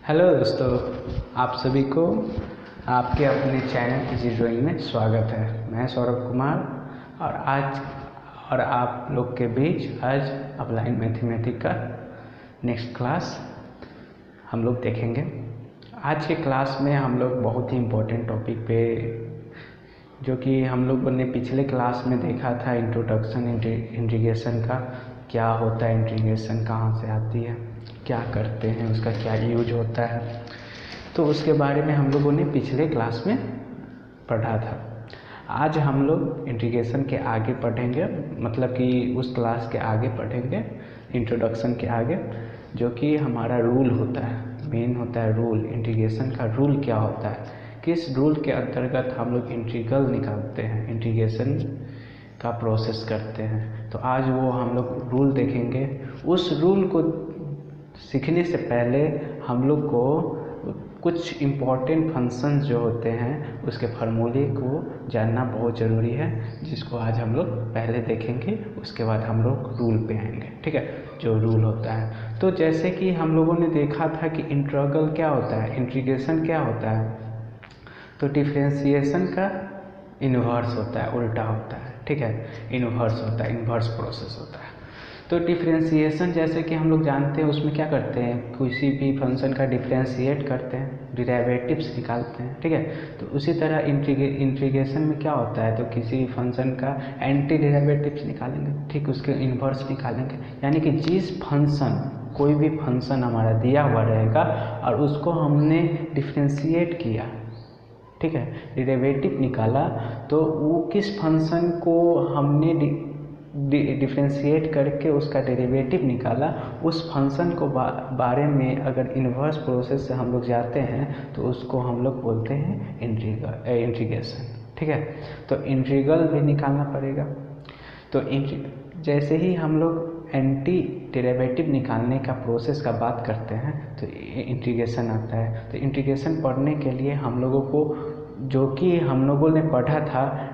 Hello दोस्तों, आप सभी को आपके अपने चैनल इजी ड्राइंग में स्वागत है। मैं सौरभ कुमार और आप लोग के बीच आज अप्लाइड मैथमेटिक्स का नेक्स्ट क्लास हम लोग देखेंगे। आज के क्लास में हम लोग बहुत ही इम्पोर्टेंट टॉपिक पे, जो कि हम लोगों ने पिछले क्लास में देखा था, इंट्रोडक्शन इंटीग्रेशन का, क्या होता है इंटीग्रेशन, कहाँ से आती है, क्या करते हैं, उसका क्या यूज होता है, तो उसके बारे में हम लोगों ने पिछले क्लास में पढ़ा था। आज हम लोग इंटीग्रेशन के आगे पढ़ेंगे, मतलब कि उस क्लास के आगे पढ़ेंगे, इंट्रोडक्शन के आगे, जो कि हमारा रूल होता है, मेन होता है रूल। इंटीग्रेशन का रूल क्या होता है, किस रूल के अंतर्गत हम लोग इंटीग्रल निकालते हैं, इंटीग्रेशन का प्रोसेस करते हैं। तो आज वो हम लोग रूल देखेंगे। उस रूल को सीखने से पहले हम लोग को कुछ इम्पॉर्टेंट फंक्शंस जो होते हैं उसके फार्मूले को जानना बहुत ज़रूरी है, जिसको आज हम लोग पहले देखेंगे, उसके बाद हम लोग रूल पे आएंगे। ठीक है, जो रूल होता है। तो जैसे कि हम लोगों ने देखा था कि इंटीग्रल क्या होता है, इंटीग्रेशन क्या होता है, तो डिफरेंशिएशन का इन्वर्स होता है, उल्टा होता है। ठीक है, इन्वर्स होता है, इन्वर्स प्रोसेस होता है। तो डिफरेंशिएशन जैसे कि हम लोग जानते हैं, उसमें क्या करते हैं, किसी भी फंक्शन का डिफरेंशिएट करते हैं, डिराइवेटिव्स निकालते हैं। ठीक है, तो उसी तरह इंटीग्रेशन में क्या होता है, तो किसी फंक्शन का एंटी डिराइवेटिव्स निकालेंगे, ठीक उसके इन्वर्स निकालेंगे। यानी कि जिस फंक्शन, कोई भी फंक्शन हमारा दिया हुआ रहेगा और उसको हमने डिफरेंशिएट किया, ठीक है, डेरिवेटिव निकाला, तो वो किस फंक्शन को हमने डिफरेंशिएट करके उसका डेरिवेटिव निकाला, उस फंक्शन को बारे में अगर इन्वर्स प्रोसेस से हम लोग जाते हैं तो उसको हम लोग बोलते हैं इंटीग्रेशन। ठीक है, तो इंटीग्रल भी निकालना पड़ेगा। तो जैसे ही हम लोग एंटी डेरिवेटिव निकालने का प्रोसेस का बात करते हैं तो इंटीग्रेशन आता है। तो इंटीग्रेशन पढ़ने के लिए हम लोगों को, जो कि हम लोगों ने पढ़ा था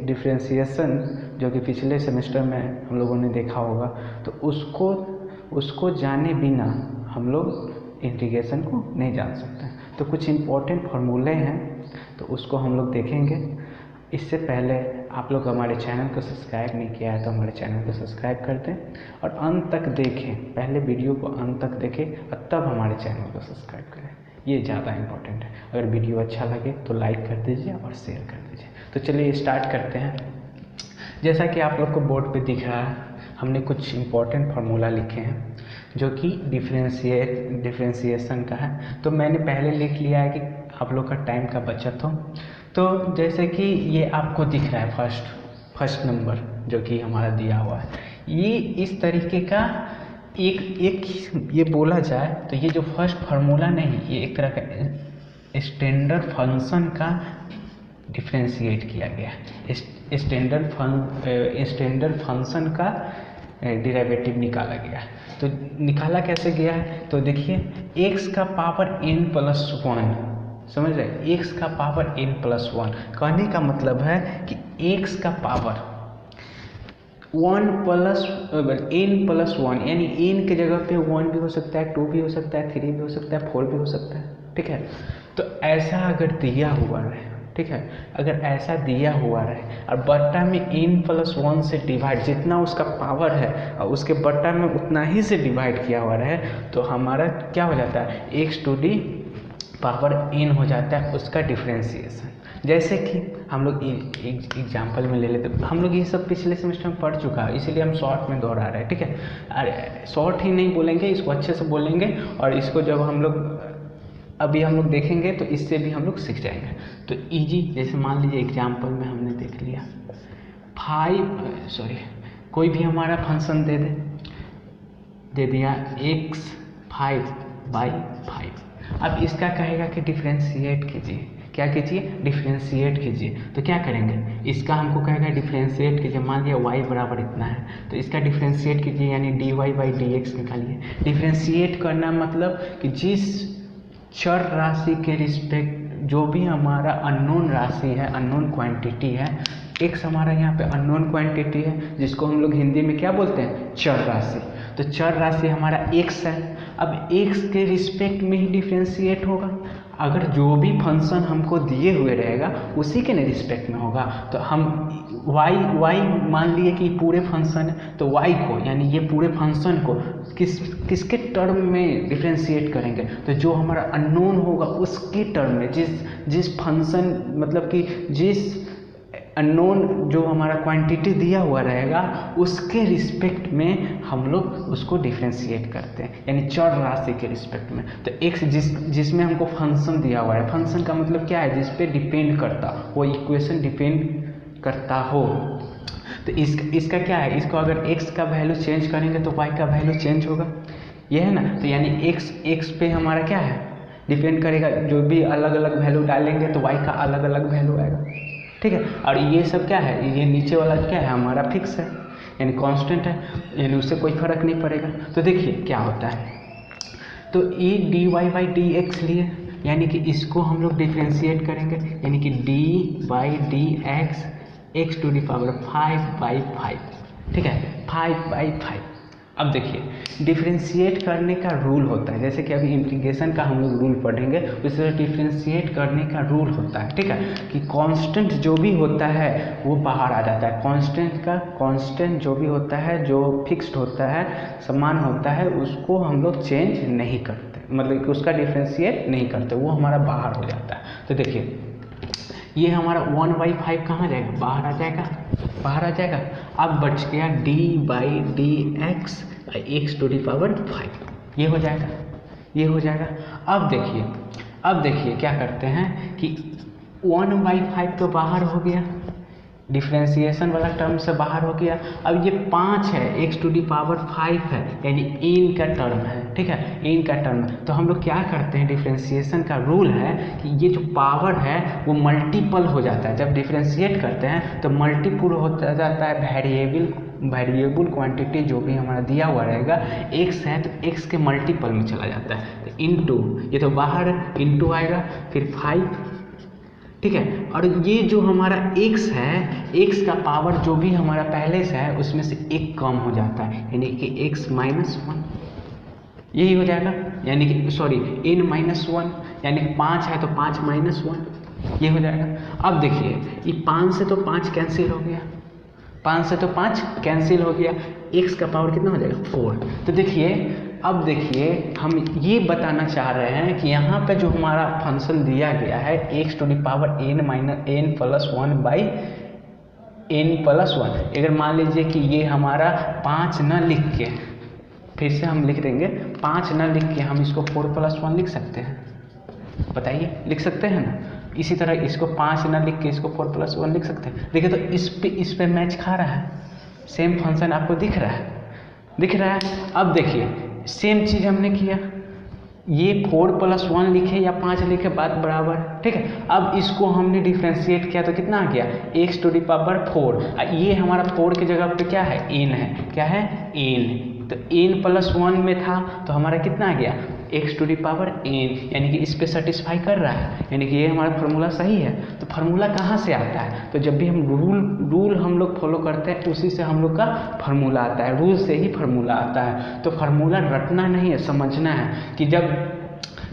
डिफरेंशिएशन, जो कि पिछले सेमेस्टर में हम लोगों ने देखा होगा, तो उसको जाने बिना हम लोग इंटीग्रेशन को नहीं जान सकते। तो कुछ इम्पोर्टेंट फार्मूले हैं, तो उसको हम लोग देखेंगे। इससे पहले आप लोग हमारे चैनल को सब्सक्राइब नहीं किया है तो हमारे चैनल को सब्सक्राइब कर दें और अंत तक देखें, पहले वीडियो को अंत तक देखें और तब हमारे चैनल को सब्सक्राइब करें, ये ज़्यादा इम्पोर्टेंट है। अगर वीडियो अच्छा लगे तो लाइक कर दीजिए और शेयर कर दीजिए। तो चलिए स्टार्ट करते हैं। जैसा कि आप लोग को बोर्ड पे दिख रहा है, हमने कुछ इम्पोर्टेंट फार्मूला लिखे हैं जो कि डिफरेंशिएशन का है। तो मैंने पहले लिख लिया है कि आप लोग का टाइम का बचत हो। तो जैसे कि ये आपको दिख रहा है फर्स्ट नंबर जो कि हमारा दिया हुआ है, ये इस तरीके का एक ये बोला जाए तो ये जो फर्स्ट फार्मूला नहीं, ये एक तरह का स्टैंडर्ड फंक्शन का डिफरेंशिएट किया गया, स्टैंडर्ड फंक्शन का डेरिवेटिव निकाला गया। तो निकाला कैसे गया है, तो देखिए x का पावर n+1, समझ रहे, x का पावर n+1 कहने का मतलब है कि x का पावर 1+n+1, यानी n के जगह पे 1 भी हो सकता है, 2 भी हो सकता है, 3 भी हो सकता है, 4 भी हो सकता है। ठीक है, तो ऐसा अगर दिया हुआ रहे, ठीक है, अगर ऐसा दिया हुआ रहे और बट्टा में n+1 से डिवाइड, जितना उसका पावर है और उसके बट्टा में उतना ही से डिवाइड किया हुआ रहे, तो हमारा क्या हो जाता है, x⁴ n हो जाता है उसका डिफरेंशिएशन। जैसे कि हम लोग एक एग्जाम्पल में ले लेते, हम लोग ये सब पिछले सेमेस्टर में पढ़ चुका है, इसीलिए हम शॉर्ट में दोहरा रहे हैं। ठीक है, अरे शॉर्ट ही नहीं बोलेंगे, इसको अच्छे से बोलेंगे और इसको जब हम लोग अभी हम लोग देखेंगे तो इससे भी हम लोग सीख जाएंगे। तो इजी, जैसे मान लीजिए एग्जाम्पल में हमने देख लिया कोई भी हमारा फंक्शन दे दिया x5/5। अब इसका कहेगा कि डिफरेंशिएट कीजिए, क्या कीजिए, डिफरेंशिएट कीजिए। तो क्या करेंगे, इसका हमको कहेगा डिफरेंशिएट कीजिए, मान लिया y बराबर इतना है, तो इसका डिफरेंशिएट कीजिए, यानी dy/dx निकालिए। डिफरेंशिएट करना मतलब कि जिस चर राशि के रिस्पेक्ट, जो भी हमारा अननोन राशि है, अननोन क्वांटिटी है, x हमारा यहाँ पे अननोन क्वांटिटी है, जिसको हम लोग हिंदी में क्या बोलते हैं, चर राशि। तो चर राशि हमारा x है। अब x के रिस्पेक्ट में ही डिफ्रेंशिएट होगा। अगर जो भी फंक्शन हमको दिए हुए रहेगा उसी के रिस्पेक्ट में होगा। तो हम y मान लिए कि पूरे फंक्शन है, तो y को यानी ये पूरे फंक्शन को किसके टर्म में डिफ्रेंशिएट करेंगे, तो जो हमारा अननोन होगा उसके टर्म में, जिस फंक्शन मतलब कि जिस अननोन जो हमारा क्वांटिटी दिया हुआ रहेगा उसके रिस्पेक्ट में हम लोग उसको डिफ्रेंशिएट करते हैं, यानी चर राशि के रिस्पेक्ट में। तो x जिसमें हमको फंक्शन दिया हुआ है, फंक्शन का मतलब क्या है, जिस पे डिपेंड करता वो इक्वेशन डिपेंड करता हो। तो इसका क्या है, इसको अगर x का वैल्यू चेंज करेंगे तो y का वैल्यू चेंज होगा, ये है ना। तो यानी x पे हमारा क्या है, डिपेंड करेगा। जो भी अलग अलग वैल्यू डालेंगे तो y का अलग अलग वैल्यू आएगा, ठीक है। और ये सब क्या है, ये नीचे वाला क्या है, हमारा फिक्स है यानी कांस्टेंट है, यानी उससे कोई फर्क नहीं पड़ेगा। तो देखिए क्या होता है, तो ये dy/dx लिए, यानी कि इसको हम लोग डिफ्रेंशिएट करेंगे, यानी कि dy/dx x⁵ 5/5, ठीक है, 5/5। अब देखिए डिफ्रेंशिएट करने का रूल होता है, जैसे कि अभी इंटीग्रेशन का हम लोग रूल पढ़ेंगे, उस तरह डिफ्रेंशिएट करने का रूल होता है, ठीक है, कि कांस्टेंट जो भी होता है वो बाहर आ जाता है। कांस्टेंट जो भी होता है, जो फिक्स्ड होता है, समान होता है, उसको हम लोग चेंज नहीं करते, मतलब कि उसका डिफ्रेंशिएट नहीं करते, वो हमारा बाहर हो जाता है। तो देखिए ये हमारा 1/5 कहाँ जाएगा, बाहर आ जाएगा। अब बच गया dy/dx x⁵ 5, ये हो जाएगा। अब देखिए क्या करते हैं कि 1/5 तो बाहर हो गया, डिफ्रेंशिएशन वाला टर्म से बाहर हो गया। अब ये 5 है, x⁵ है, यानी n का टर्म है, ठीक है, n का टर्म। तो हम लोग क्या करते हैं, डिफ्रेंशिएशन का रूल है कि ये जो पावर है वो मल्टीपल हो जाता है। जब डिफ्रेंशिएट करते हैं तो मल्टीपल होता जाता है, वेरिएबल क्वांटिटी जो भी हमारा दिया हुआ रहेगा x है तो x के मल्टीपल में चला जाता है। तो इंटू, ये तो बाहर है, इंटू आएगा, फिर 5, ठीक है। और ये जो हमारा x है, x का पावर जो भी हमारा पहले से है उसमें से एक कम हो जाता है, यानी कि x-1, यही हो जाएगा, यानी कि सॉरी n-1, यानी कि 5 है तो 5-1, ये हो जाएगा। अब देखिए ये 5 से तो 5 कैंसिल हो गया, 5 से तो 5 कैंसिल हो गया, x का पावर कितना हो जाएगा, 4। तो देखिए अब देखिए हम ये बताना चाह रहे हैं कि यहाँ पे जो हमारा फंक्शन दिया गया है x⁴n-n+1/n+1, अगर मान लीजिए कि ये हमारा 5 न लिख के, फिर से हम लिख देंगे, 5 न लिख के हम इसको 4+1 लिख सकते हैं, बताइए, लिख सकते हैं ना। इसी तरह इसको 5 न लिख के इसको 4+1 लिख सकते हैं। देखिए तो इस पे मैच खा रहा है, सेम फंक्शन आपको दिख रहा है। अब देखिए सेम चीज़ हमने किया, ये 4+1 लिखे या 5 लिखे, बात बराबर, ठीक है। अब इसको हमने डिफ्रेंशिएट किया तो कितना आ गया, x⁴। ये हमारा 4 की जगह पे क्या है, n है, क्या है, n। तो n+1 में था तो हमारा कितना आ गया, x⁴n, यानी कि इस पे सेटिस्फाई कर रहा है, यानी कि ये हमारा फार्मूला सही है। तो फार्मूला कहाँ से आता है, तो जब भी हम रूल हम लोग फॉलो करते हैं उसी से हम लोग का फार्मूला आता है, रूल से ही फार्मूला आता है। तो फार्मूला रटना नहीं है, समझना है कि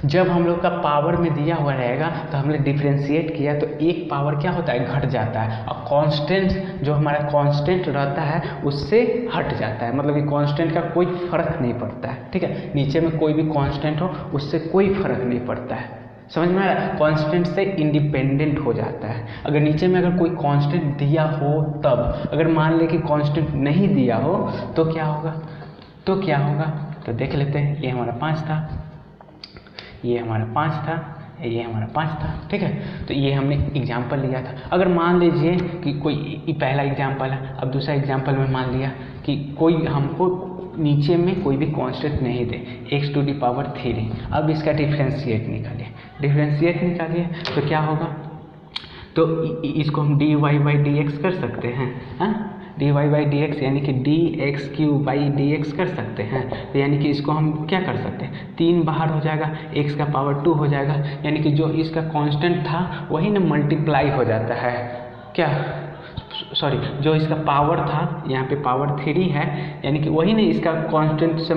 जब हम लोग का पावर में दिया हुआ रहेगा तो हमने डिफ्रेंशिएट किया तो एक पावर क्या होता है, घट जाता है, और कांस्टेंट जो हमारा कांस्टेंट रहता है उससे हट जाता है, मतलब कि कांस्टेंट का कोई फर्क नहीं पड़ता है, ठीक है। नीचे में कोई भी कांस्टेंट हो उससे कोई फर्क नहीं पड़ता है, समझ में आ रहा है, कांस्टेंट से इंडिपेंडेंट हो जाता है। अगर नीचे में अगर कोई कांस्टेंट दिया हो तब, अगर मान ले कि कांस्टेंट नहीं दिया हो तो क्या होगा, तो देख लेते हैं। ये हमारा 5 था, ये हमारा 5 था, ठीक है। तो ये हमने एग्जाम्पल लिया था। अगर मान लीजिए कि कोई पहला एग्जाम्पल है, अब दूसरा एग्जाम्पल में मान लिया कि कोई हमको नीचे में कोई भी कांस्टेंट नहीं दे, x⁴। अब इसका डिफ्रेंशिएट निकालिए तो क्या होगा, तो इसको हम dy/dx कर सकते हैं, dy/dx यानी कि dx³ कर सकते हैं। तो यानी कि इसको हम क्या कर सकते हैं, 3 बाहर हो जाएगा, x का पावर 2 हो जाएगा, यानी कि जो इसका कांस्टेंट था वही ना मल्टीप्लाई हो जाता है, क्या सॉरी जो इसका पावर था यहाँ पे पावर 3 है, यानी कि वही नहीं, इसका कांस्टेंट से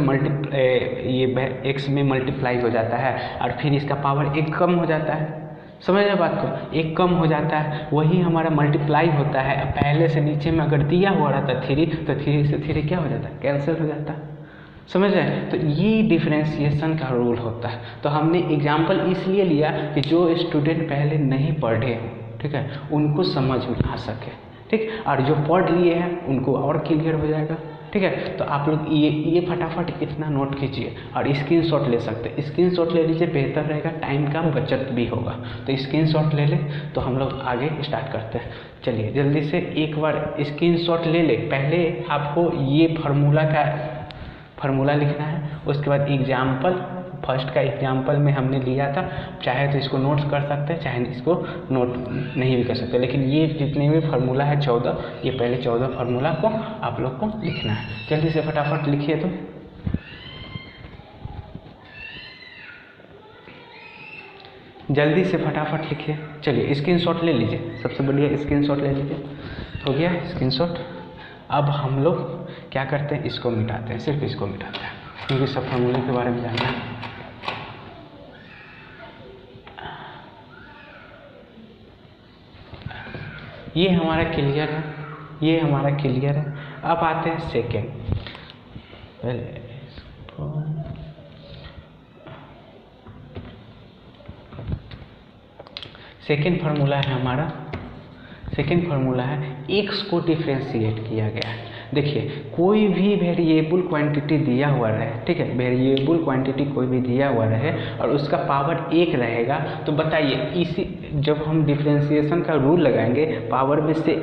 ये x में मल्टीप्लाई हो जाता है और फिर इसका पावर 1 कम हो जाता है। समझ रहे बात को, 1 कम हो जाता है, वही हमारा मल्टीप्लाई होता है। पहले से नीचे में अगर दिया हुआ रहता 3 तो 3 से 3 क्या हो जाता है, कैंसिल हो जाता है। समझ रहे हैं, तो ये डिफरेंशिएशन का रूल होता है। तो हमने एग्जाम्पल इसलिए लिया कि जो स्टूडेंट पहले नहीं पढ़े हो, ठीक है, उनको समझ में आ सके, ठीक, और जो पढ़ लिए हैं उनको और क्लियर हो जाएगा, ठीक है। तो आप लोग ये फटाफट इतना नोट कीजिए और स्क्रीनशॉट ले सकते हैं। स्क्रीनशॉट ले लीजिए, बेहतर रहेगा, टाइम का बचत भी होगा। तो स्क्रीनशॉट ले लें तो हम लोग आगे स्टार्ट करते हैं। चलिए जल्दी से एक बार स्क्रीनशॉट ले ले। पहले आपको ये फार्मूला लिखना है, उसके बाद एग्जाम्पल, फर्स्ट का एग्जाम्पल में हमने लिया था, चाहे तो इसको नोट्स कर सकते हैं, चाहे इसको नोट नहीं भी कर सकते, लेकिन ये जितने भी फार्मूला है 14, ये पहले 14 फार्मूला को आप लोग को लिखना है। जल्दी से फटाफट लिखिए, तो जल्दी से फटाफट लिखिए। चलिए स्क्रीनशॉट ले लीजिए, सबसे बढ़िया स्क्रीनशॉट ले लीजिए। हो गया स्क्रीनशॉट। अब हम लोग क्या करते हैं, इसको मिटाते हैं, सिर्फ इसको मिटाते हैं, क्योंकि सब फार्मूले के बारे में जानना है। ये हमारा क्लियर है, ये हमारा क्लियर है। अब आते हैं सेकेंड। सेकेंड फार्मूला है हमारा, सेकेंड फार्मूला है x को डिफ्रेंशिएट किया गया है। देखिए कोई भी वेरिएबल क्वांटिटी दिया हुआ रहे, ठीक है, वेरिएबल क्वांटिटी कोई भी दिया हुआ रहे और उसका पावर 1 रहेगा, तो बताइए इसी जब हम डिफ्रेंशिएशन का रूल लगाएंगे, पावर में से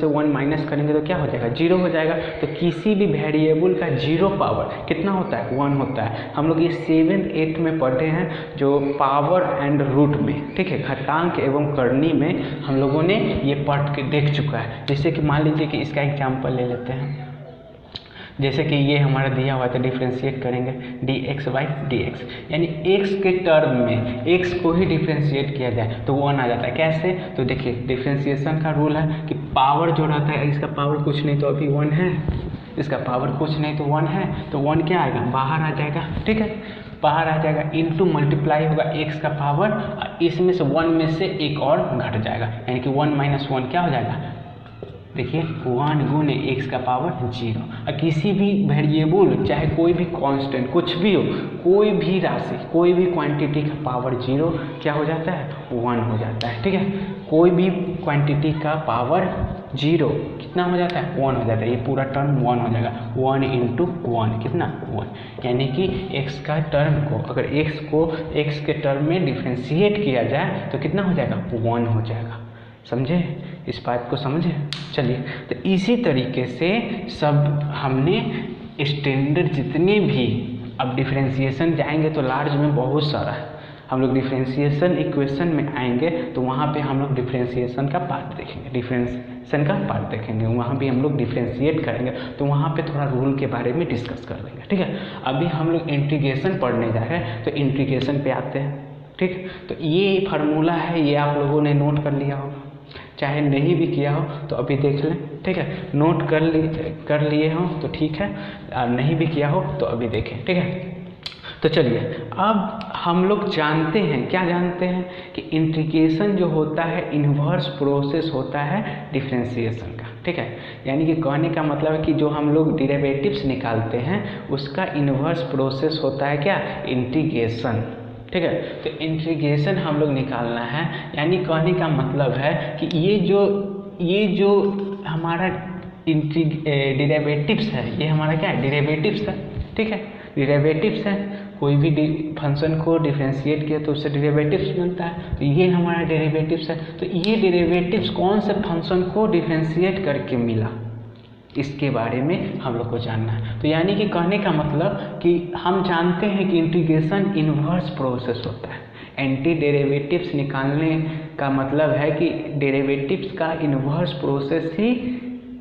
1 माइनस करेंगे तो क्या हो जाएगा, 0 हो जाएगा। तो किसी भी वेरिएबल का 0 पावर कितना होता है, 1 होता है। हम लोग ये 7th 8th में पढ़े हैं, जो पावर एंड रूट में, ठीक है, घातांक एवं करनी में हम लोगों ने ये पढ़ के देख चुका है। जैसे कि मान लीजिए कि इसका एग्जाम्पल ले लेते हैं, जैसे कि ये हमारा दिया हुआ था, डिफ्रेंशिएट करेंगे dx/dx, यानी x के टर्म में x को ही डिफ्रेंशिएट किया जाए तो 1 आ जाता है। कैसे, तो देखिए डिफ्रेंशिएशन का रूल है कि पावर जो रहता है, इसका पावर कुछ नहीं तो अभी 1 है, इसका पावर कुछ नहीं तो 1 है, तो 1 क्या आएगा, बाहर आ जाएगा, ठीक है, बाहर आ जाएगा, इनटू मल्टीप्लाई होगा x का पावर, इसमें से 1 में से एक और घट जाएगा, यानी कि 1 - 1 क्या हो जाएगा, देखिए 1 गुने x का पावर 0। और किसी भी वेरिएबल, चाहे कोई भी कांस्टेंट, कुछ भी हो, कोई भी राशि, कोई भी क्वांटिटी का पावर 0 क्या हो जाता है, 1 हो जाता है, ठीक है। कोई भी क्वांटिटी का पावर 0 कितना हो जाता है, 1 हो जाता है। ये पूरा टर्म 1 हो जाएगा, 1 × 1 कितना, 1, यानी कि x का टर्म को, अगर x को x के टर्म में डिफ्रेंशिएट किया जाए तो कितना हो जाएगा, 1 हो जाएगा। समझे, इस बात को समझे। चलिए तो इसी तरीके से सब हमने स्टैंडर्ड जितने भी, अब डिफ्रेंशिएशन जाएंगे तो लार्ज में बहुत सारा है, हम लोग डिफ्रेंशिएशन इक्वेशन में आएंगे तो वहाँ पे हम लोग डिफ्रेंशिएशन का पार्ट देखेंगे, डिफ्रेंशिएशन का पार्ट देखेंगे, वहाँ भी हम लोग डिफ्रेंशिएट करेंगे, तो वहाँ पे थोड़ा रूल के बारे में डिस्कस कर लेंगे, ठीक है। अभी हम लोग इंटीग्रेशन पढ़ने जा रहे हैं, तो इंटीग्रेशन पे आते हैं, ठीक। तो ये फार्मूला है, ये आप लोगों ने नोट कर लिया होगा, चाहे नहीं भी किया हो तो अभी देख लें, ठीक है, नोट कर लिए हो तो ठीक है, और नहीं भी किया हो तो अभी देखें, ठीक है। तो चलिए अब हम लोग जानते हैं, क्या जानते हैं कि इंटीग्रेशन जो होता है इन्वर्स प्रोसेस होता है डिफ्रेंशिएशन का, ठीक है। यानी कि कहने का मतलब है कि जो हम लोग डेरिवेटिव्स निकालते हैं उसका इन्वर्स प्रोसेस होता है क्या, इंटीग्रेशन, ठीक है। तो इंटीग्रेशन हम लोग निकालना है, यानी कहने का मतलब है कि ये जो हमारा डेरिवेटिव्स है, ये हमारा क्या है, डेरिवेटिव्स है, ठीक है, डेरिवेटिव्स है। कोई भी फंक्शन को डिफ्रेंशिएट किया तो उससे डेरिवेटिव्स मिलता है, तो ये हमारा डेरिवेटिव्स है। तो ये डेरिवेटिव्स कौन से फंक्शन को डिफ्रेंशिएट करके मिला, इसके बारे में हम लोग को जानना है। तो यानी कि कहने का मतलब कि हम जानते हैं कि इंटीग्रेशन इन्वर्स प्रोसेस होता है। एंटी डेरिवेटिव्स निकालने का मतलब है कि डेरिवेटिव्स का इन्वर्स प्रोसेस ही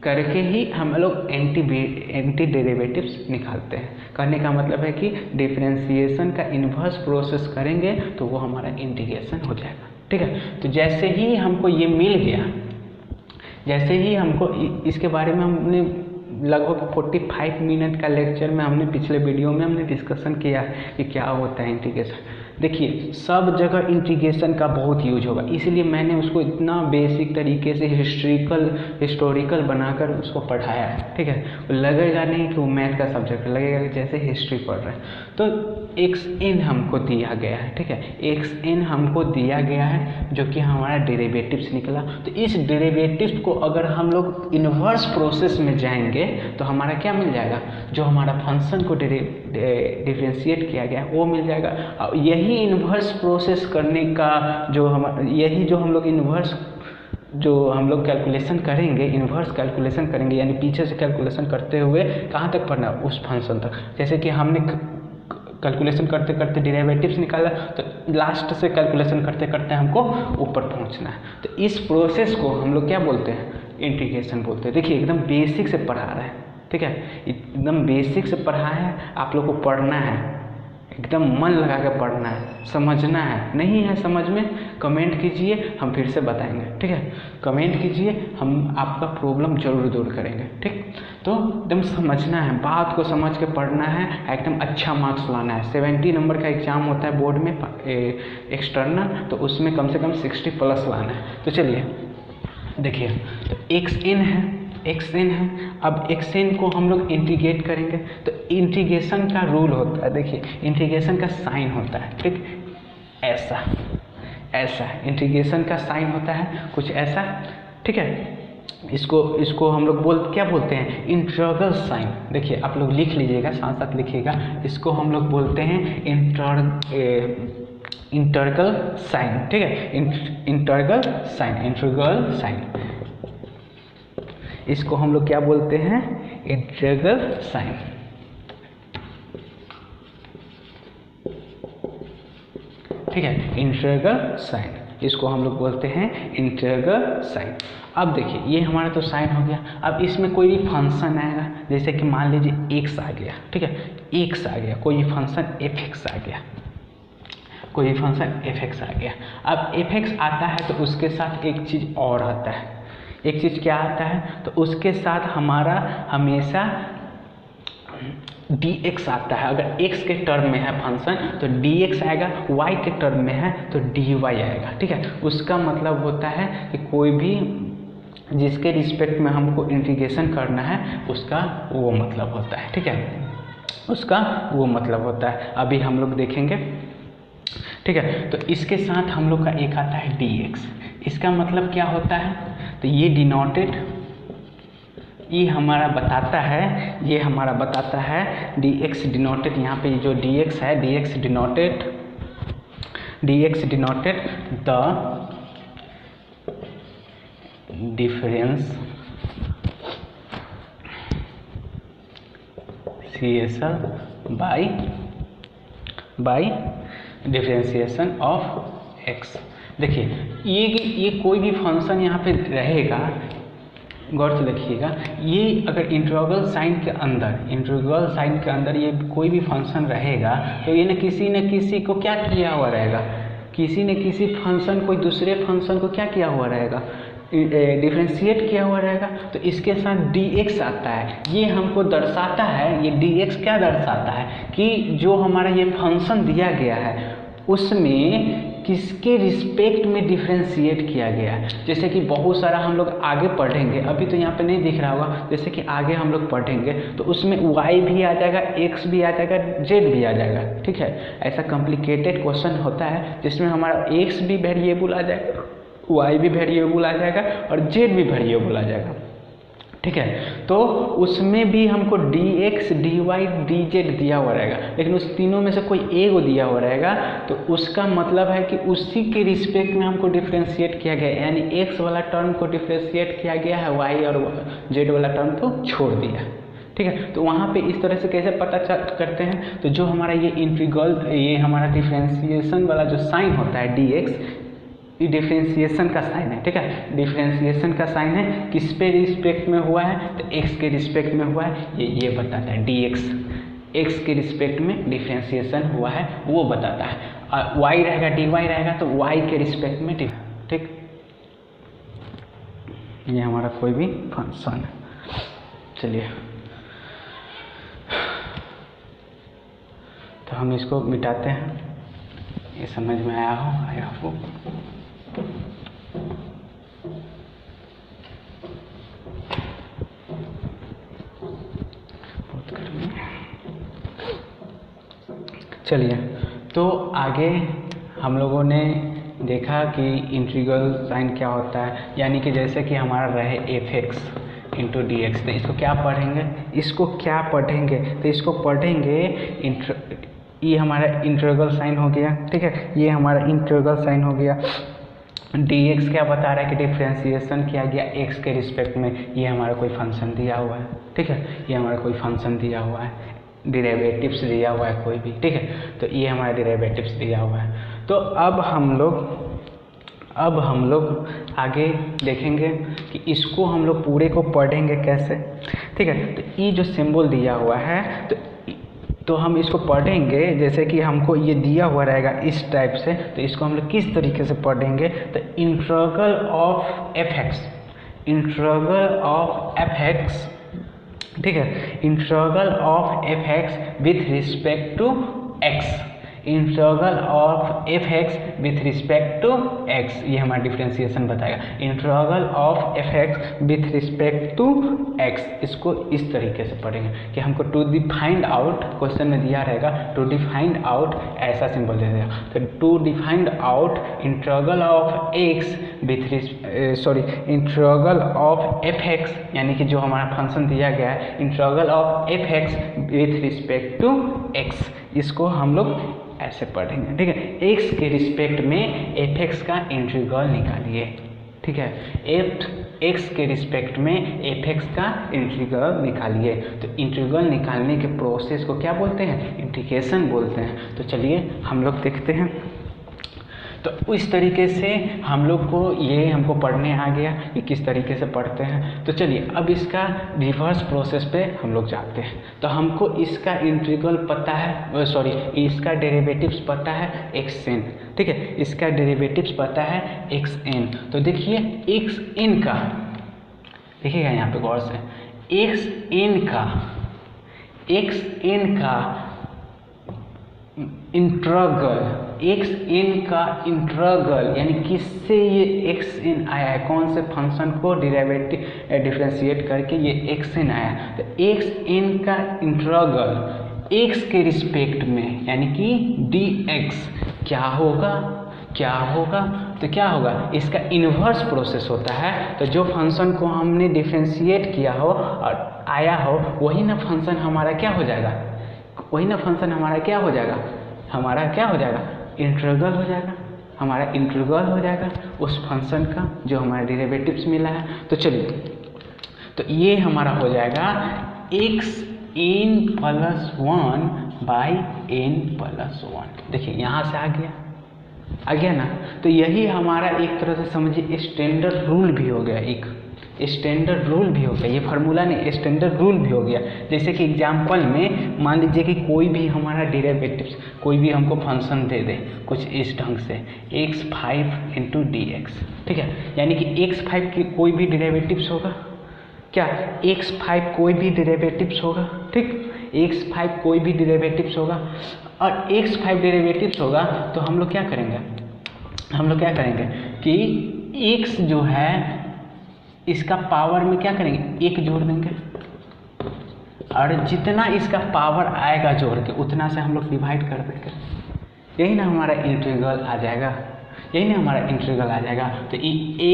करके ही हम लोग एंटी डेरिवेटिव्स निकालते हैं। कहने का मतलब है कि डिफरेंशिएशन का इन्वर्स प्रोसेस करेंगे तो वो हमारा इंटीग्रेशन हो जाएगा, ठीक है। तो जैसे ही हमको ये मिल गया, जैसे ही हमको इसके बारे में हमने लगभग 45 मिनट का लेक्चर में हमने पिछले वीडियो में हमने डिस्कशन किया कि क्या होता है इंटीग्रेशन। देखिए सब जगह इंटीग्रेशन का बहुत यूज होगा, इसलिए मैंने उसको इतना बेसिक तरीके से हिस्टोरिकल बनाकर उसको पढ़ाया है। ठीक है, लगेगा नहीं कि वो मैथ का सब्जेक्ट, लगेगा कि जैसे हिस्ट्री पढ़ रहे हैं। तो xn हमको दिया गया है। ठीक है, xn हमको दिया गया है जो कि हमारा डेरिवेटिव्स निकला। तो इस डेरिवेटिव्स को अगर हम लोग इन्वर्स प्रोसेस में जाएंगे तो हमारा क्या मिल जाएगा, जो हमारा फंक्शन को डिफरेंशिएट किया गया वो मिल जाएगा। और यही इन्वर्स प्रोसेस करने का जो हम लोग इन्वर्स जो हम लोग कैलकुलेशन करेंगे, इन्वर्स कैलकुलेशन करेंगे, यानी पीछे से कैलकुलेशन करते हुए कहाँ तक पढ़ना, उस फंक्शन तक। जैसे कि हमने कैलकुलेशन करते करते डेरिवेटिव्स निकाला, तो लास्ट से कैलकुलेशन करते करते हमको ऊपर पहुंचना है। तो इस प्रोसेस को हम लोग क्या बोलते हैं, इंटीग्रेशन बोलते हैं। देखिए एकदम बेसिक से पढ़ा रहे हैं। ठीक है, एकदम बेसिक से पढ़ा है, आप लोग को पढ़ना है, एकदम मन लगा के पढ़ना है, समझना है। नहीं है समझ में कमेंट कीजिए, हम फिर से बताएंगे। ठीक है, कमेंट कीजिए, हम आपका प्रॉब्लम जरूर दूर करेंगे। ठीक, तो एकदम समझना है, बात को समझ के पढ़ना है, एकदम अच्छा मार्क्स लाना है। 70 नंबर का एग्जाम होता है बोर्ड में एक्सटर्नल, तो उसमें कम से कम 60+ लाना है। तो चलिए देखिए, तो xn है। अब xn को हम लोग इंटीग्रेट करेंगे, तो इंटीग्रेशन का रूल होता है, देखिए इंटीग्रेशन का साइन होता है। ठीक, ऐसा इंटीग्रेशन का साइन होता है कुछ ऐसा। ठीक है, इसको हम लोग क्या बोलते हैं, इंटीग्रल साइन। देखिए आप लोग लिख लीजिएगा, साथ साथ लिखिएगा। इसको हम लोग बोलते हैं इंटीग्रल साइन। ठीक है, इंटीग्रल साइन, इसको हम लोग क्या बोलते हैं, इंटीग्रल साइन। ठीक है, इंटीग्रल साइन, इसको हम लोग बोलते हैं इंटीग्रल साइन। अब देखिए ये हमारा तो साइन हो गया। अब इसमें कोई भी फंक्शन आएगा, जैसे कि मान लीजिए x आ गया। ठीक है, x आ गया, कोई फंक्शन fx आ गया, कोई फंक्शन fx आ गया। अब fx आता है तो उसके साथ एक चीज़ और आता है। एक चीज़ क्या आता है, तो उसके साथ हमारा हमेशा dx आता है। अगर x के टर्म में है फंक्शन तो dx आएगा, y के टर्म में है तो dy आएगा। ठीक है, उसका मतलब होता है कि कोई भी जिसके रिस्पेक्ट में हमको इंटीग्रेशन करना है उसका वो मतलब होता है। ठीक है, उसका वो मतलब होता है। अभी हम लोग देखेंगे। ठीक है, तो इसके साथ हम लोग का एक आता है dx। इसका मतलब क्या होता है, तो ये डिनोटेड, ये हमारा बताता है dx डिनोटेड, यहाँ पे जो dx है, dx denoted the differentiation by differentiation of x। देखिए ये कोई भी फंक्शन यहाँ पे रहेगा, गौर से देखिएगा। ये अगर इंटीग्रल साइन के अंदर ये कोई भी फंक्शन रहेगा तो ये न किसी को क्या किया हुआ रहेगा, किसी न किसी फंक्शन कोई दूसरे फंक्शन को क्या किया हुआ रहेगा, डिफ्रेंशिएट किया हुआ रहेगा। तो इसके साथ dx आता है, ये हमको दर्शाता है, ये dx क्या दर्शाता है कि जो हमारा ये फंक्शन दिया गया है उसमें किसके रिस्पेक्ट में डिफ्रेंशिएट किया गया है। जैसे कि बहुत सारा हम लोग आगे पढ़ेंगे, अभी तो यहाँ पे नहीं दिख रहा होगा, जैसे कि आगे हम लोग पढ़ेंगे तो उसमें y भी आ जाएगा, x भी आ जाएगा, z भी आ जाएगा। ठीक है, ऐसा कॉम्प्लिकेटेड क्वेश्चन होता है जिसमें हमारा x भी वेरिएबल आ जाएगा, y भी वेरिएबल आ जाएगा और z भी वेरिएबल आ जाएगा। ठीक है, तो उसमें भी हमको dx dy dz दिया हुआ रहेगा, लेकिन उस तीनों में से कोई एक दिया हुआ रहेगा। तो उसका मतलब है कि उसी के रिस्पेक्ट में हमको डिफ्रेंशिएट किया गया, यानी x वाला टर्म को डिफ्रेंशिएट किया गया है, y और z वाला टर्म को छोड़ दिया। ठीक है, तो वहाँ पे इस तरह से कैसे पता करते हैं, तो जो हमारा ये इंटीग्रल, ये हमारा डिफ्रेंशिएशन वाला जो साइन होता है dx, ये डिफ्रेंशिएशन का साइन है। ठीक है, डिफ्रेंशिएशन का साइन है, किस पे रिस्पेक्ट में हुआ है, तो x के रिस्पेक्ट में हुआ है, ये बताता है dx, x के रिस्पेक्ट में डिफ्रेंशिएशन हुआ है वो बताता है। और y रहेगा dy रहेगा तो y के रिस्पेक्ट में। ठीक, ये हमारा कोई भी फंक्शन है। चलिए तो हम इसको मिटाते हैं। ये समझ में आया हो। बहुत गर्मी है। चलिए तो आगे हम लोगों ने देखा कि इंटीग्रल साइन क्या होता है, यानी कि जैसे कि हमारा रहे f(x) इंटू डी एक्स, तो इसको क्या पढ़ेंगे, तो इसको पढ़ेंगे ये हमारा इंटीग्रल साइन हो गया, ठीक है, ये हमारा इंटीग्रल साइन हो गया। dx क्या बता रहा है कि डिफ्रेंसिएशन किया गया x के रिस्पेक्ट में, ये हमारा कोई फंक्शन दिया हुआ है, ठीक है, ये हमारा कोई फंक्शन दिया हुआ है, डेरिवेटिव्स दिया हुआ है कोई भी, ठीक है, तो ये हमारा डेरिवेटिव्स दिया हुआ है। तो अब हम लोग आगे देखेंगे कि इसको हम लोग पूरे को पढ़ेंगे कैसे, ठीक है। तो ये जो सिंबल दिया हुआ है तो हम इसको पढ़ेंगे जैसे कि हमको ये दिया हुआ रहेगा इस टाइप से, तो इसको हम लोग किस तरीके से पढ़ेंगे, तो इंटीग्रल ऑफ f(x), ठीक है, integral of f(x) with respect to x, integral of f(x) with respect to x, ये हमारा डिफ्रेंसिएशन बताएगा। Integral of f(x) with respect to x, इसको इस तरीके से पढ़ेंगे कि हमको टू डिफाइंड आउट, क्वेश्चन में दिया रहेगा टू डिफाइंड आउट, ऐसा सिंबल दे देगा, तो to defined out integral of x integral of f(x), यानी कि जो हमारा फंक्शन दिया गया है integral of f(x) with respect to x, इसको हम लोग ऐसे पढ़ेंगे, ठीक है। x के रिस्पेक्ट में f(x) का इंटीग्रल निकालिए, ठीक है, x के रिस्पेक्ट में f(x) का इंटीग्रल निकालिए। तो इंटीग्रल निकालने के प्रोसेस को क्या बोलते हैं, इंटीग्रेशन बोलते हैं। तो चलिए हम लोग देखते हैं। तो इस तरीके से हम लोग को ये हमको पढ़ने आ गया कि किस तरीके से पढ़ते हैं। तो चलिए अब इसका रिवर्स प्रोसेस पे हम लोग जाते हैं। तो हमको इसका इंटीग्रल पता है, इसका डेरिवेटिव्स पता है xn, ठीक है, इसका डेरिवेटिव्स पता है xn। तो देखिए xn का, देखिएगा यहाँ पे गौर से, xn का इंटीग्रल यानी किससे ये xn आया है, कौन से फंक्शन को डिफरेंशिएट करके ये xn आया। तो xn का इंटीग्रल x के रिस्पेक्ट में यानी कि dx क्या होगा, तो क्या होगा, इसका इन्वर्स प्रोसेस होता है। तो जो फंक्शन को हमने डिफरेंशिएट किया हो और आया हो वही ना फंक्शन हमारा क्या हो जाएगा, हमारा क्या हो जाएगा, इंटीग्रल हो जाएगा, हमारा इंटीग्रल हो जाएगा उस फंक्शन का जो हमारा डेरिवेटिव्स मिला है। तो चलिए, तो ये हमारा हो जाएगा xn plus 1 by n plus 1। देखिए यहाँ से आ गया ना। तो यही हमारा एक तरह से समझिए स्टैंडर्ड रूल भी हो गया, एक स्टैंडर्ड रूल भी हो गया, ये फार्मूला नहीं, स्टैंडर्ड रूल भी हो गया। जैसे कि एग्जाम्पल में मान लीजिए कि कोई भी हमारा डेरिवेटिव्स, कोई भी हमको फंक्शन दे दे कुछ इस ढंग से x5 इंटू dx, ठीक है, यानी कि x5 की कोई भी डेरिवेटिव्स होगा, क्या x5 कोई भी डेरिवेटिव्स होगा, ठीक, x5 कोई भी डेरिवेटिव्स होगा और x5 डेरिवेटिव्स होगा तो हम लोग क्या करेंगे कि x जो है इसका पावर में क्या करेंगे, 1 जोड़ देंगे और जितना इसका पावर आएगा जोड़ के उतना से हम लोग डिवाइड कर देंगे, यही ना हमारा इंटीग्रल आ जाएगा। तो ये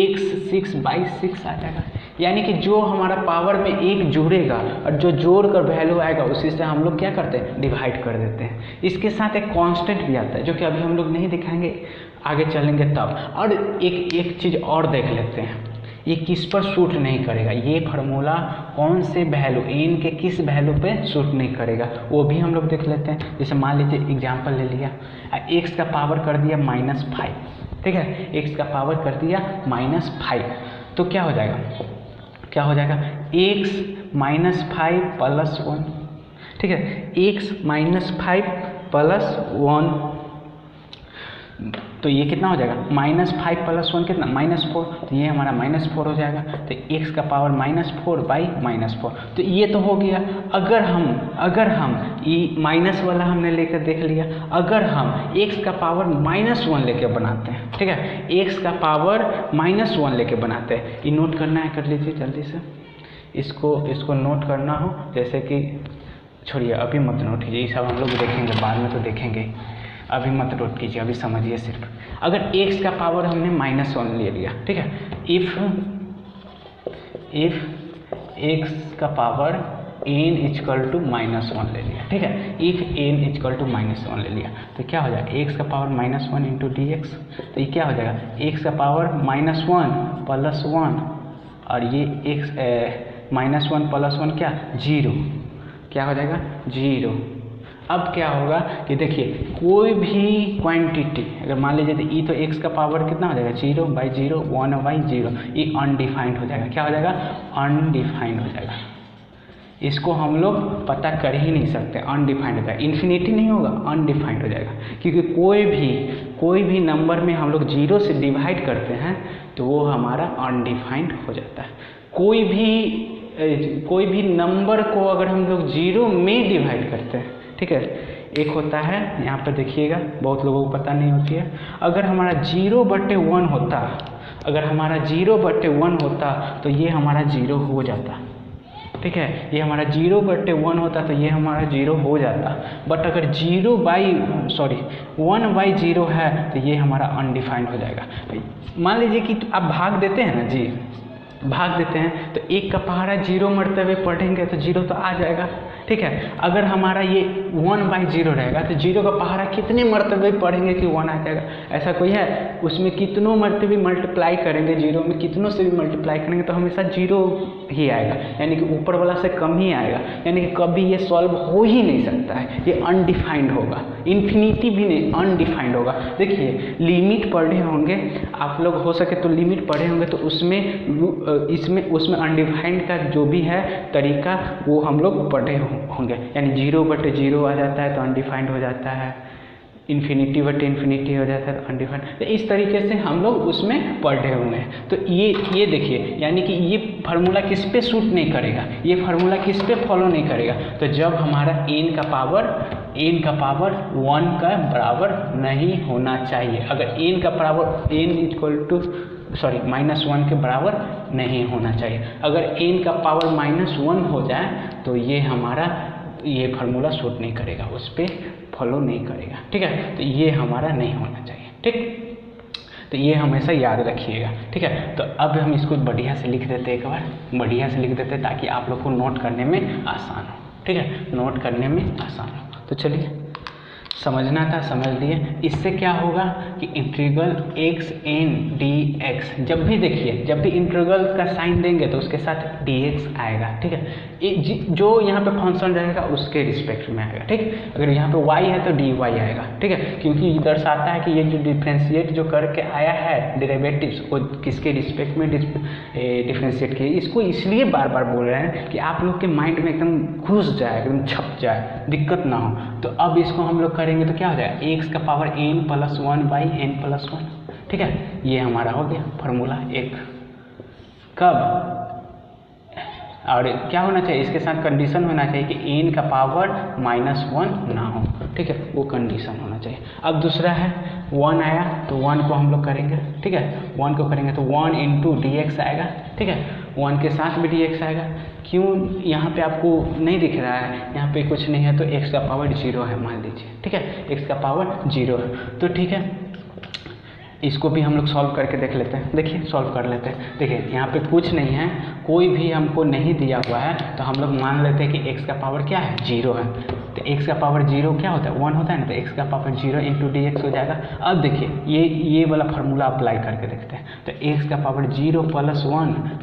x6/6 आ जाएगा, यानी कि जो हमारा पावर में 1 जुड़ेगा और जो जोड़ कर वैल्यू आएगा उसी से हम लोग क्या करते हैं, डिवाइड कर देते हैं। इसके साथ एक कांस्टेंट भी आता है जो कि अभी हम लोग नहीं दिखाएंगे, आगे चलेंगे तब। और एक चीज़ और देख लेते हैं, ये किस पर सूट नहीं करेगा, ये फार्मूला कौन से वैल्यू n के किस वैल्यू पे सूट नहीं करेगा वो भी हम लोग देख लेते हैं। जैसे मान लीजिए एग्जांपल ले लिया, x का पावर कर दिया -5, ठीक है, x का पावर कर दिया -5, तो क्या हो जाएगा x -5 प्लस 1, ठीक है, x -5 प्लस 1 तो ये कितना हो जाएगा -5 + 1 कितना -4, तो ये हमारा -4 हो जाएगा। तो x का पावर -4 बाई -4, तो ये तो हो गया। अगर हम ये माइनस वाला हमने लेकर देख लिया, अगर हम x का पावर -1 लेके बनाते हैं, ठीक है, x का पावर -1 लेके बनाते हैं, ये नोट करना है, कर लीजिए जल्दी से। इसको नोट करना हो, जैसे कि छोड़िए अभी मत नोट कीजिए, ये सब हम लोग देखेंगे बाद में, तो देखेंगे, अभी मत नोट कीजिए, अभी समझिए सिर्फ। अगर x का पावर हमने -1 ले लिया, ठीक है, इफ x का पावर n = -1 ले लिया, ठीक है, इफ n = -1 ले लिया, तो क्या हो जाएगा x का पावर -1 × dx, तो ये क्या हो जाएगा x का पावर -1 + 1, और ये x -1 + 1 क्या 0, क्या हो जाएगा 0। अब क्या होगा कि देखिए कोई भी क्वांटिटी अगर मान लीजिए, तो ई तो x का पावर कितना हो जाएगा 0/0 1/0, ये अनडिफाइंड हो जाएगा, क्या हो जाएगा अनडिफाइंड हो जाएगा। इसको हम लोग पता कर ही नहीं सकते, अनडिफाइंड हो जाएगा, इन्फिनिटी नहीं होगा, अनडिफाइंड हो जाएगा, क्योंकि कोई भी नंबर में हम लोग 0 से डिवाइड करते हैं तो वो हमारा अनडिफाइंड हो जाता है। कोई भी नंबर को अगर हम लोग 0 में डिवाइड करते हैं, ठीक है, एक होता है यहाँ पर देखिएगा, बहुत लोगों को पता नहीं होती है, अगर हमारा 0/1 होता, अगर हमारा 0/1 होता तो ये हमारा 0 हो जाता, ठीक है, ये हमारा 0/1 होता तो ये हमारा 0 हो जाता। बट अगर 1/0 है तो ये हमारा अनडिफाइंड हो जाएगा। मान लीजिए कि आप भाग देते हैं ना जी, भाग देते हैं तो 1 का पहाड़ा 0 मरतबे पढ़ेंगे तो 0 तो आ जाएगा, ठीक है। अगर हमारा ये 1/0 रहेगा तो 0 का पहाड़ा कितने मरतबे पढ़ेंगे कि 1 आ जाएगा, ऐसा कोई है? उसमें कितनों मरतबे मल्टीप्लाई करेंगे, 0 में कितनों से भी मल्टीप्लाई करेंगे तो हमेशा 0 ही आएगा, यानी कि ऊपर वाला से कम ही आएगा, यानी कि कभी ये सॉल्व हो ही नहीं सकता है, ये अनडिफाइंड होगा, इन्फिनिटी भी नहीं, अनडिफाइंड होगा। देखिए लिमिट पढ़े होंगे आप लोग, हो सके तो लिमिट पढ़े होंगे, तो उसमें अनडिफाइंड का जो भी है तरीका वो हम लोग पढ़े होंगे, यानी 0/0 आ जाता है तो अनडिफाइंड हो जाता है, इन्फिनिटी हो जाता है तो अनडिफाइंड, तो इस तरीके से हम लोग उसमें पढ़े हुए हैं। तो ये देखिए, यानी कि ये फार्मूला किस पे सूट नहीं करेगा, ये फार्मूला किस पे फॉलो नहीं करेगा, तो जब हमारा n का पावर 1 का बराबर नहीं होना चाहिए। अगर n का पावर -1 के बराबर नहीं होना चाहिए। अगर n का पावर -1 हो जाए तो ये हमारा ये फार्मूला सूट नहीं करेगा, उस पर फॉलो नहीं करेगा, ठीक है, तो ये हमारा नहीं होना चाहिए, ठीक। तो ये हमेशा याद रखिएगा, ठीक है। तो अब हम इसको बढ़िया से लिख देते हैं, एक बार बढ़िया से लिख देते हैं ताकि आप लोग को नोट करने में आसान हो, ठीक है, नोट करने में आसान हो। तो चलिए, समझना था समझ लिए। इससे क्या होगा कि इंटीग्रल xn dx, जब भी देखिए, जब भी इंटीग्रल का साइन देंगे तो उसके साथ dx आएगा, ठीक है, जो यहाँ पे फंक्शन रहेगा उसके रिस्पेक्ट में आएगा, ठीक। अगर यहाँ पे y है तो dy आएगा, ठीक है, क्योंकि दर्शाता है कि ये जो डिफ्रेंशिएट जो करके आया है डेरिवेटिव्स वो किसके रिस्पेक्ट में डिफ्रेंशिएट किए। इसको इसलिए बार बार बोल रहे हैं कि आप लोग के माइंड में एकदम घुस जाए, एकदम छप जाए, दिक्कत ना हो। तो अब इसको हम लोग करेंगे तो क्या हो जाएगा, x का पावर n + 1/n+1, ठीक है, ये हमारा हो गया फार्मूला 1। कब और क्या होना चाहिए, इसके साथ कंडीशन होना चाहिए कि n का पावर -1 ना हो, ठीक है, वो कंडीशन होना चाहिए। अब दूसरा है 1 आया तो 1 को हम लोग करेंगे, ठीक है, 1 को करेंगे तो 1 × dx आएगा, ठीक है, 1 के साथ भी dx आएगा। क्यों यहाँ पे आपको नहीं दिख रहा है, यहाँ पे कुछ नहीं है तो x का पावर 0 है मान लीजिए, ठीक है, x का पावर 0 है, तो ठीक है, इसको भी हम लोग सॉल्व करके देख लेते हैं। देखिए सॉल्व कर लेते हैं। देखिए यहाँ पे कुछ नहीं है, कोई भी हमको नहीं दिया हुआ है, तो हम लोग मान लेते हैं कि x का पावर क्या है 0 है, तो x का पावर 0 क्या होता है 1 होता है ना, तो x का पावर 0 × dx हो जाएगा। अब देखिए ये वाला फार्मूला अप्लाई करके देखते हैं, तो x का पावर 0 +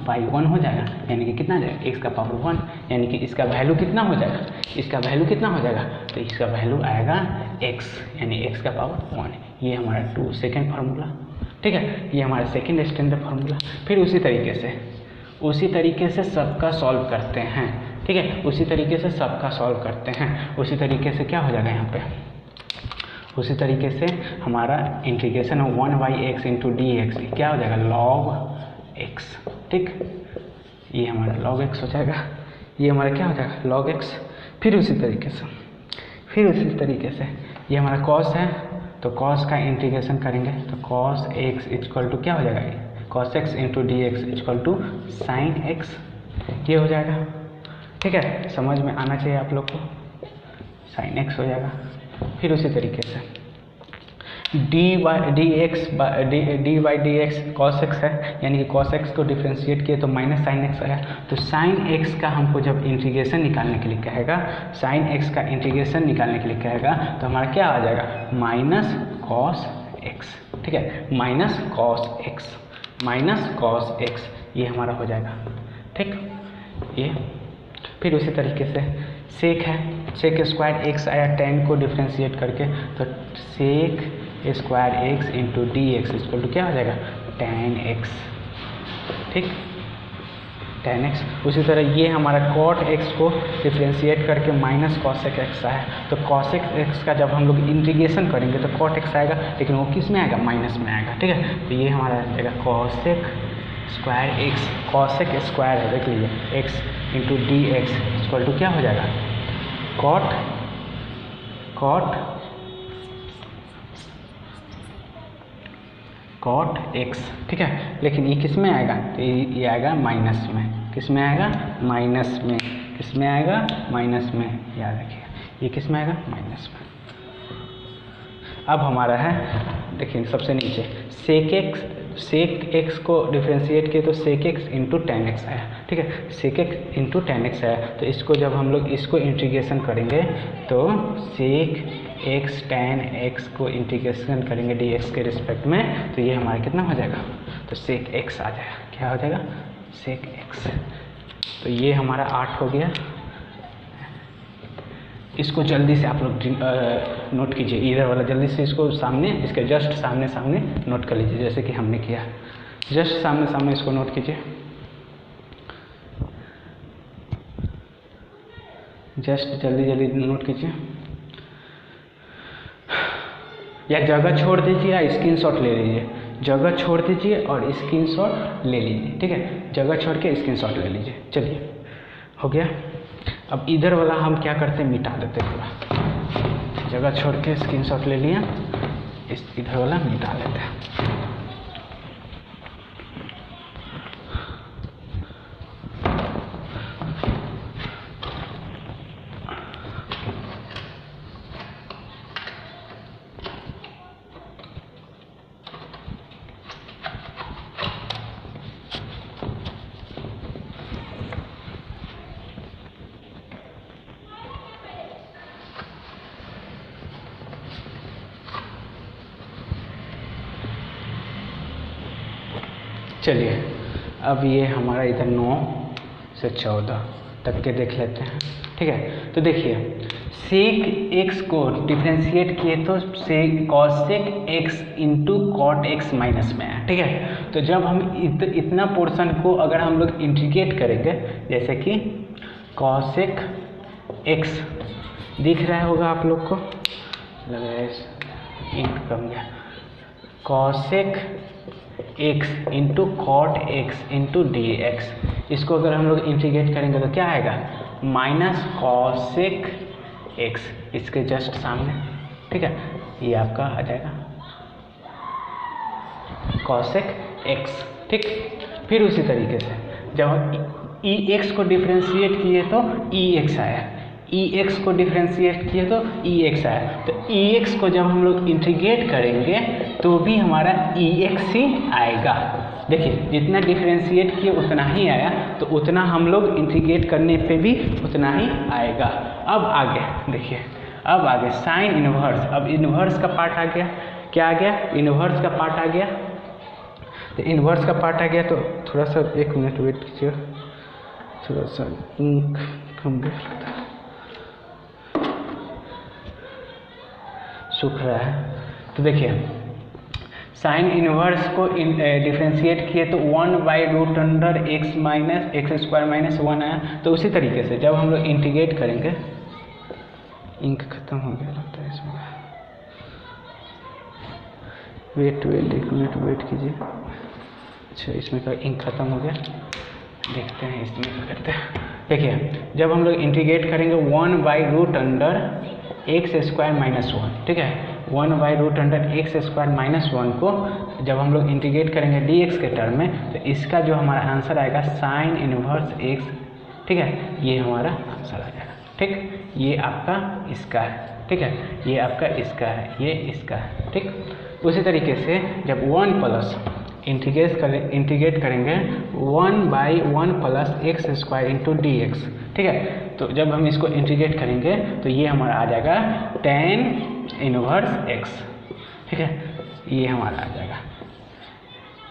1/1 हो जाएगा, यानी कि कितना जाएगा x का पावर 1, यानी कि इसका वैल्यू कितना हो जाएगा, इसका वैल्यू कितना हो जाएगा, तो इसका वैल्यू आएगा x, यानी x का पावर 1। ये हमारा सेकेंड फार्मूला, ठीक है, ये हमारा सेकेंड स्टैंडर्ड फार्मूला। फिर उसी तरीके से सबका सॉल्व करते हैं, ठीक है, उसी तरीके से सबका सॉल्व करते हैं। उसी तरीके से क्या हो जाएगा यहाँ पे, उसी तरीके से हमारा integration 1/x into d x क्या हो जाएगा log x, ठीक, ये हमारा log x हो जाएगा, ये हमारा क्या हो जाएगा log x। फिर उसी तरीके से ये हमारा cos है, तो cos का इंटीग्रेशन करेंगे तो cos x इक्वल टू क्या हो जाएगा cos x into d x equal to sine x, ये हो जाएगा, ठीक है, समझ में आना चाहिए आप लोग को, साइन x हो जाएगा। फिर उसी तरीके से D by D x cos x है, यानी कि कॉस एक्स को डिफ्रेंशिएट किए तो माइनस साइन एक्स आया, तो साइन एक्स का हमको जब इंटीग्रेशन निकालने के लिए कहेगा, साइन एक्स का इंटीग्रेशन निकालने के लिए कहेगा तो हमारा क्या आ जाएगा माइनस कॉस एक्स, ठीक है, माइनस कॉस एक्स ये हमारा हो जाएगा, ठीक, ये। फिर उसी तरीके से सेक है, सेक स्क्वायर एक्स आया टेन को डिफ्रेंशिएट करके, तो sec square x into d x equal to क्या हो जाएगा टेन एक्स, ठीक, टेन एक्स। उसी तरह ये हमारा कॉट एक्स को डिफ्रेंशिएट करके माइनस कॉसेक एक्स आया, तो कॉसेक एक्स का जब हम लोग इंटीग्रेशन करेंगे तो कॉट एक्स आएगा, लेकिन वो किस में आएगा माइनस में आएगा, ठीक है, तो ये हमारा आ जाएगा cosec square x, cosec square है देख लीजिए x into d x equal to क्या हो जाएगा कॉट एक्स, ठीक है, लेकिन ये किस में आएगा, तो ये आएगा माइनस में, किस में आएगा माइनस में, किस में आएगा माइनस में, याद रखिए ये किस में आएगा माइनस में। अब हमारा है देखिए सबसे नीचे सेक एक्स को डिफ्रेंशिएट किए तो sec x into tan x आया, ठीक है, sec x into tan x आया, तो इसको जब हम लोग इसको इंटीग्रेशन करेंगे तो सेक एक्स टेन एक्स को इंटीग्रेशन करेंगे डी एक्स के रिस्पेक्ट में, तो ये हमारा कितना हो जाएगा, तो सेक एक्स आ जाएगा, क्या हो जाएगा सेक एक्स, तो ये हमारा 8 हो गया। इसको जल्दी से आप लोग नोट कीजिए, इधर वाला जल्दी से इसको सामने, इसके जस्ट सामने नोट कर लीजिए, जैसे कि हमने किया, जस्ट सामने इसको नोट कीजिए, जस्ट जल्दी नोट कीजिए, या जगह छोड़ दीजिए या स्क्रीनशॉट ले लीजिए, जगह छोड़ दीजिए और स्क्रीनशॉट ले लीजिए, ठीक है, जगह छोड़ के स्क्रीनशॉट ले लीजिए। चलिए हो गया। अब इधर वाला हम क्या करते हैं मिटा देते हैं पूरा, जगह छोड़ के स्क्रीनशॉट ले लिया, इस इधर वाला मिटा लेते हैं। चलिए अब ये हमारा इधर 9 से 14 तक के देख लेते हैं, ठीक है, तो देखिए सेक एक्स को डिफ्रेंशिएट किए तो sec cosec x into cot x minus में है, ठीक है, तो जब हम इतना पोर्शन को अगर हम लोग इंटीग्रेट करेंगे, जैसे कि कॉसेक एक्स दिख रहा होगा आप लोग को, लग रहा है इंक कम गया, cosec x into cot x into d x, इसको अगर हम लोग इंटीग्रेट करेंगे तो क्या आएगा माइनस कॉसेक एक्स, इसके जस्ट सामने, ठीक है, ये आपका आ जाएगा कॉसेक एक्स, ठीक। फिर उसी तरीके से जब ई एक्स को डिफ्रेंशिएट किए तो ई एक्स आया, ई एक्स को डिफ्रेंशिएट किए तो ई एक्स आया, तो ई एक्स को जब हम लोग इंटीग्रेट करेंगे तो भी हमारा ई एक्स ही आएगा। देखिए जितना डिफ्रेंशिएट किए उतना ही आया, तो उतना हम लोग इंटीग्रेट करने पे भी उतना ही आएगा। अब आगे देखिए, अब आगे साइन इनवर्स, अब इनवर्स का पार्ट आ गया, क्या आ गया इनवर्स का पार्ट आ गया, तो इनवर्स का पार्ट आ गया, तो थोड़ा सा 1 मिनट वेट कीजिए, थोड़ा सा कम लगता है, सूख रहा है, तो देखिए साइन इनवर्स को डिफ्रेंशिएट किए तो 1/√x minus x square minus 1 आया, तो उसी तरीके से जब हम लोग इंटीग्रेट करेंगे, इंक खत्म हो गया लगता है इसमें, वेट 1 मिनट वेट कीजिए। अच्छा, इसमें का इंक ख़त्म हो गया, देखते हैं इसमें क्या करते हैं। देखिए, जब हम लोग इंटीग्रेट करेंगे 1/√x² -1, ठीक है, 1/√x² -1 को जब हम लोग इंटीग्रेट करेंगे dx के टर्म में, तो इसका जो हमारा आंसर आएगा sin इनवर्स x, ठीक है, ये हमारा आंसर आ जाएगा। ठीक, ये आपका इसका है, ठीक है, ये आपका इसका है, ये इसका है। ठीक, उसी तरीके से जब 1 प्लस इंटीग्रेट करेंगे 1/1 + x² dx, ठीक है, तो जब हम इसको इंटीग्रेट करेंगे तो ये हमारा आ जाएगा tan इनवर्स x, ठीक है, ये हमारा आ जाएगा,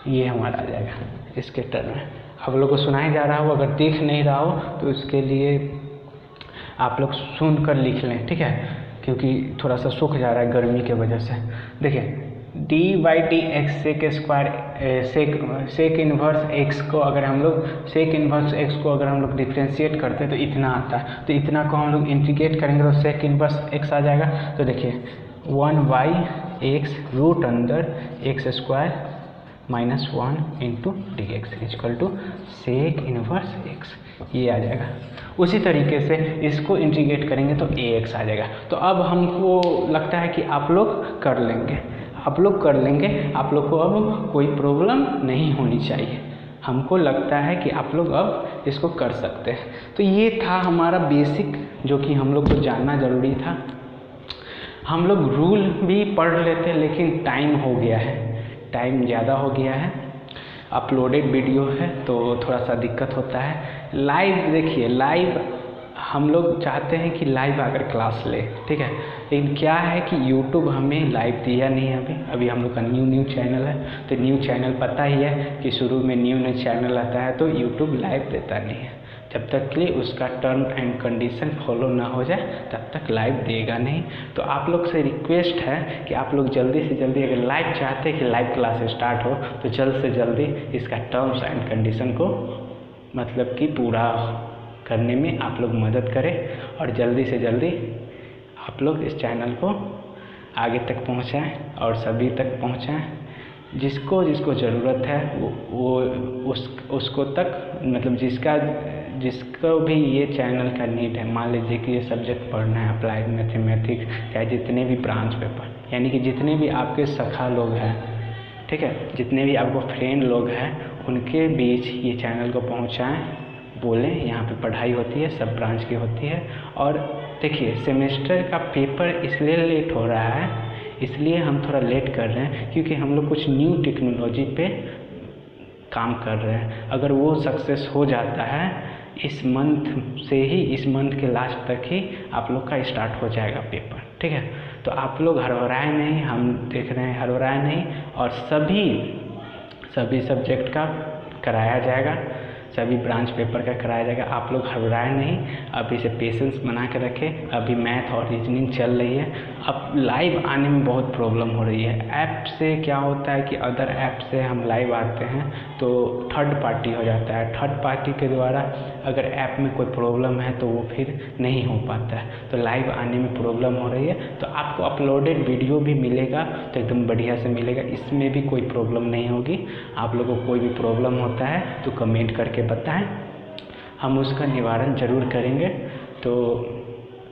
ये हमारा आ जाएगा इसके टर्म में। आप लोग को सुनाई जा रहा हो, अगर दिख नहीं रहा हो तो उसके लिए आप लोग सुन कर लिख लें, ठीक है, क्योंकि थोड़ा सा सूख जा रहा है गर्मी के वजह से। देखिए, d/dx सेक इनवर्स x को अगर हम लोग डिफ्रेंशिएट करते हैं तो इतना आता है, तो इतना को हम लोग इंटीग्रेट करेंगे तो सेक इनवर्स x आ जाएगा। तो देखिए 1/x √x² -1 × dx = sec inverse x, ये आ जाएगा। उसी तरीके से इसको इंटीग्रेट करेंगे तो ax आ जाएगा। तो अब हमको लगता है कि आप लोग कर लेंगे, आप लोग को अब कोई प्रॉब्लम नहीं होनी चाहिए। हमको लगता है कि आप लोग अब इसको कर सकते हैं। तो ये था हमारा बेसिक, जो कि हम लोग को जानना ज़रूरी था। हम लोग रूल भी पढ़ लेते, लेकिन टाइम हो गया है, टाइम ज़्यादा हो गया है, अपलोडेड वीडियो है तो थोड़ा सा दिक्कत होता है। लाइव देखिए, लाइव हम लोग चाहते हैं कि लाइव आकर क्लास ले, ठीक है, लेकिन क्या है कि यूट्यूब हमें लाइव दिया नहीं है अभी हम लोग का न्यू चैनल है, तो न्यू चैनल पता ही है कि शुरू में न्यू चैनल आता है तो यूट्यूब लाइव देता नहीं है। जब तक के लिए उसका टर्म एंड कंडीशन फॉलो ना हो जाए तब तक लाइव देगा नहीं। तो आप लोग से रिक्वेस्ट है कि आप लोग जल्दी से जल्दी, अगर लाइव चाहते हैं कि लाइव क्लास स्टार्ट हो, तो जल्द से जल्दी इसका टर्म्स एंड कंडीशन को मतलब कि पूरा करने में आप लोग मदद करें, और जल्दी से जल्दी आप लोग इस चैनल को आगे तक पहुंचाएं और सभी तक पहुंचाएं। जिसको ज़रूरत है वो उसको तक, मतलब जिसको भी ये चैनल का नीड है, मान लीजिए कि ये सब्जेक्ट पढ़ना है, अप्लाइड मैथमेटिक्स, चाहे जितने भी ब्रांच पेपर, यानी कि जितने भी आपके सखा लोग हैं, ठीक है, जितने भी आपको फ्रेंड लोग हैं, उनके बीच ये चैनल को पहुंचाएं, बोलें यहाँ पे पढ़ाई होती है, सब ब्रांच की होती है। और देखिए, सेमेस्टर का पेपर इसलिए लेट हो रहा है, इसलिए हम थोड़ा लेट कर रहे हैं क्योंकि हम लोग कुछ न्यू टेक्नोलॉजी पे काम कर रहे हैं। अगर वो सक्सेस हो जाता है इस मंथ से ही, इस मंथ के लास्ट तक ही आप लोग का स्टार्ट हो जाएगा पेपर, ठीक है। तो आप लोग हड़बड़ाएं नहीं, हम देख रहे हैं, हड़बड़ाएं नहीं, और सभी सब्जेक्ट का कराया जाएगा, सभी ब्रांच पेपर का कराया जाएगा। आप लोग घबराएं नहीं, अभी से पेशेंस बना के रखें। अभी मैथ और रीजनिंग चल रही है, अब लाइव आने में बहुत प्रॉब्लम हो रही है। ऐप से क्या होता है कि अदर ऐप से हम लाइव आते हैं तो थर्ड पार्टी हो जाता है, थर्ड पार्टी के द्वारा अगर ऐप में कोई प्रॉब्लम है तो वो फिर नहीं हो पाता है, तो लाइव आने में प्रॉब्लम हो रही है। तो आपको अपलोडेड वीडियो भी मिलेगा तो एकदम बढ़िया से मिलेगा, इसमें भी कोई प्रॉब्लम नहीं होगी। आप लोगों को कोई भी प्रॉब्लम होता है तो कमेंट करके बताएं, हम उसका निवारण ज़रूर करेंगे। तो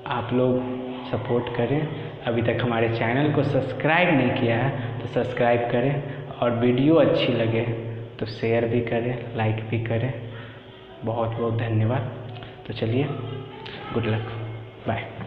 आप लोग सपोर्ट करें, अभी तक हमारे चैनल को सब्सक्राइब नहीं किया है तो सब्सक्राइब करें, और वीडियो अच्छी लगे तो शेयर भी करें, लाइक भी करें। बहुत बहुत धन्यवाद। तो चलिए, गुड लक, बाय।